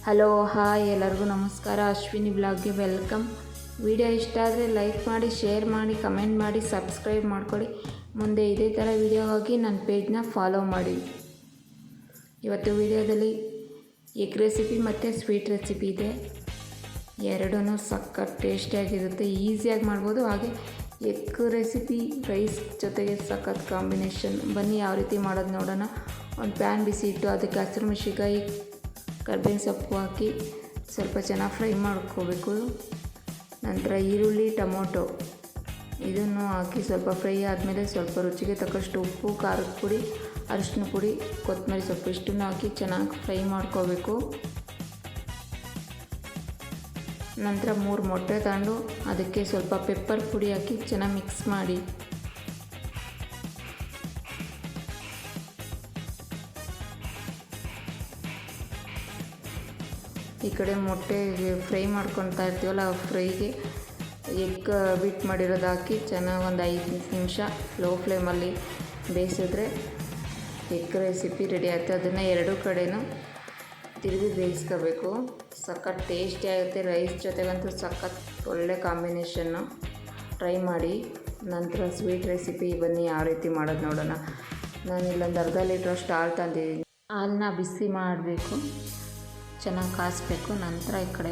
Hello hi ಎಲ್ಲರಿಗೂ ನಮಸ್ಕಾರ. Ashwini ಬ್ಲಾಗ್ಗೆ welcome. Video ಇಷ್ಟ ಆದರೆ ಲೈಕ್ ಮಾಡಿ, ಶೇರ್ ಮಾಡಿ, ಕಮೆಂಟ್ ಮಾಡಿ, ಸಬ್ಸ್ಕ್ರೈಬ್ ಮಾಡ್ಕೊಳ್ಳಿ. ಮುಂದೆ ಇದೇ ಥರ ವಿಡಿಯೋಗಾಗಿ ನನ್ನ ಪೇಜ್ನ ಫಾಲೋ ಮಾಡಿ. ಇವತ್ತು ವಿಡಿಯೋದಲ್ಲಿ ಎಗ್ ರೆಸಿಪಿ ಮತ್ತು ಸ್ವೀಟ್ ರೆಸಿಪಿ ಇದೆ. ಎರಡೂ ಸಖತ್ ಟೇಸ್ಟಿಯಾಗಿರುತ್ತೆ, ಈಸಿಯಾಗಿ ಮಾಡ್ಬೋದು. ಹಾಗೆ ಎಗ್ ರೆಸಿಪಿ ರೈಸ್ ಜೊತೆಗೆ ಸಖತ್ ಕಾಂಬಿನೇಷನ್. ಬನ್ನಿ ಯಾವ ರೀತಿ ಮಾಡೋದು ನೋಡೋಣ. ಒಂದು ಪ್ಯಾನ್ ಬಿಸಿ ಇಟ್ಟು ಅದಕ್ಕೆ ಹಸಿರು ಮೆಣಸಿನ್ಕಾಯಿ, ಕರ್ಬೇವಿನ ಸೊಪ್ಪು ಹಾಕಿ ಸ್ವಲ್ಪ ಚೆನ್ನಾಗಿ ಫ್ರೈ ಮಾಡ್ಕೋಬೇಕು. ನಂತರ ಈರುಳ್ಳಿ, ಟೊಮೊಟೊ ಇದನ್ನು ಹಾಕಿ ಸ್ವಲ್ಪ ಫ್ರೈ ಆದಮೇಲೆ ಸ್ವಲ್ಪ ರುಚಿಗೆ ತಕ್ಕಷ್ಟು ಉಪ್ಪು, ಖಾರದ ಪುಡಿ, ಅರಿಶಿನ ಪುಡಿ, ಕೊತ್ತಂಬರಿ ಸೊಪ್ಪು ಇಷ್ಟನ್ನು ಹಾಕಿ ಚೆನ್ನಾಗಿ ಫ್ರೈ ಮಾಡ್ಕೋಬೇಕು. ನಂತರ 3 ಮೊಟ್ಟೆ ತಗೊಂಡು ಅದಕ್ಕೆ ಸ್ವಲ್ಪ ಪೆಪ್ಪರ್ ಪುಡಿ ಹಾಕಿ ಚೆನ್ನಾಗಿ ಮಿಕ್ಸ್ ಮಾಡಿ. ಈ ಕಡೆ ಮೊಟ್ಟೆ ಫ್ರೈ ಮಾಡ್ಕೊತಾ ಇರ್ತೀವಲ್ಲ, ಫ್ರೈಗೆ ಎಗ್ ಬೀಟ್ ಮಾಡಿರೋದು ಹಾಕಿ ಚೆನ್ನಾಗಿ ಒಂದು 5 ನಿಮಿಷ ಲೋ ಫ್ಲೇಮಲ್ಲಿ ಬೇಯಿಸಿದ್ರೆ ಎಗ್ ರೆಸಿಪಿ ರೆಡಿ ಆಗುತ್ತೆ. ಅದನ್ನು ಎರಡೂ ಕಡೆನೂ ತಿರುಗಿ ಬೇಯಿಸ್ಕೋಬೇಕು. ಸಖತ್ ಟೇಸ್ಟಿ ಆಗುತ್ತೆ. ರೈಸ್ ಜೊತೆಗಂತೂ ಸಖತ್ ಒಳ್ಳೆ ಕಾಂಬಿನೇಷನ್ನು. ಟ್ರೈ ಮಾಡಿ. ನಂತರ ಸ್ವೀಟ್ ರೆಸಿಪಿ ಬನ್ನಿ ಯಾವ ರೀತಿ ಮಾಡೋದು ನೋಡೋಣ. ನಾನು ಇಲ್ಲೊಂದು ಅರ್ಧ ಲೀಟ್ರಷ್ಟು ಹಾಲು ತಂದಿದ್ದೀನಿ. ಹಾಲನ್ನ ಬಿಸಿ ಮಾಡಬೇಕು, ಚೆನ್ನಾಗಿ ಕಾಯಿಸ್ಬೇಕು. ನಂತರ ಈ ಕಡೆ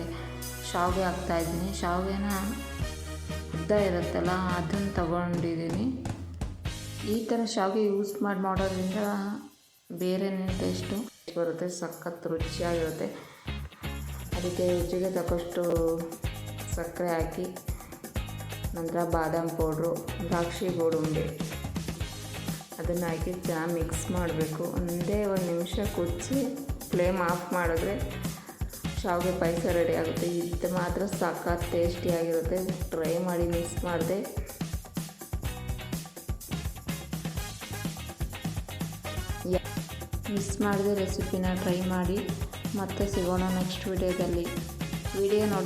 ಶಾವಿಗೆ ಹಾಕ್ತಾಯಿದ್ದೀನಿ. ಶಾವಿಗೆನ ಉದ್ದ ಇರುತ್ತಲ್ಲ ಅದನ್ನು ತಗೊಂಡಿದ್ದೀನಿ. ಈ ಥರ ಶಾವಿಗೆ ಯೂಸ್ ಮಾಡೋದ್ರಿಂದ ಬೇರೆನೇ ಟೇಸ್ಟು ಬರುತ್ತೆ, ಸಖತ್ ರುಚಿಯಾಗಿರುತ್ತೆ. ಅದಕ್ಕೆ ರುಚಿಗೆ ತಕ್ಕಷ್ಟು ಸಕ್ಕರೆ ಹಾಕಿ, ನಂತರ ಬಾದಾಮ್ ಪೌಡ್ರು, ದ್ರಾಕ್ಷಿ ಗೋಡಂಬಿ ಅದನ್ನು ಹಾಕಿ ಚೆನ್ನಾಗಿ ಮಿಕ್ಸ್ ಮಾಡಬೇಕು. ಒಂದೇ 1 ನಿಮಿಷ ಕುದಿಸಿ ಫ್ಲೇಮ್ ಆಫ್ ಮಾಡಿದ್ರೆ ಶಾವಿಗೆ ಪಾಯಸ ರೆಡಿ ಆಗುತ್ತೆ. ಇದು ಮಾತ್ರ ಸಖತ್ ಟೇಸ್ಟಿಯಾಗಿರುತ್ತೆ. ಟ್ರೈ ಮಾಡಿ. ಮಿಸ್ ಮಾಡದೆ ರೆಸಿಪಿನ ಟ್ರೈ ಮಾಡಿ. ಮತ್ತೆ ಸಿಗೋಣ ನೆಕ್ಸ್ಟ್ ವಿಡಿಯೋದಲ್ಲಿ. ವಿಡಿಯೋ ನೋಡಿ.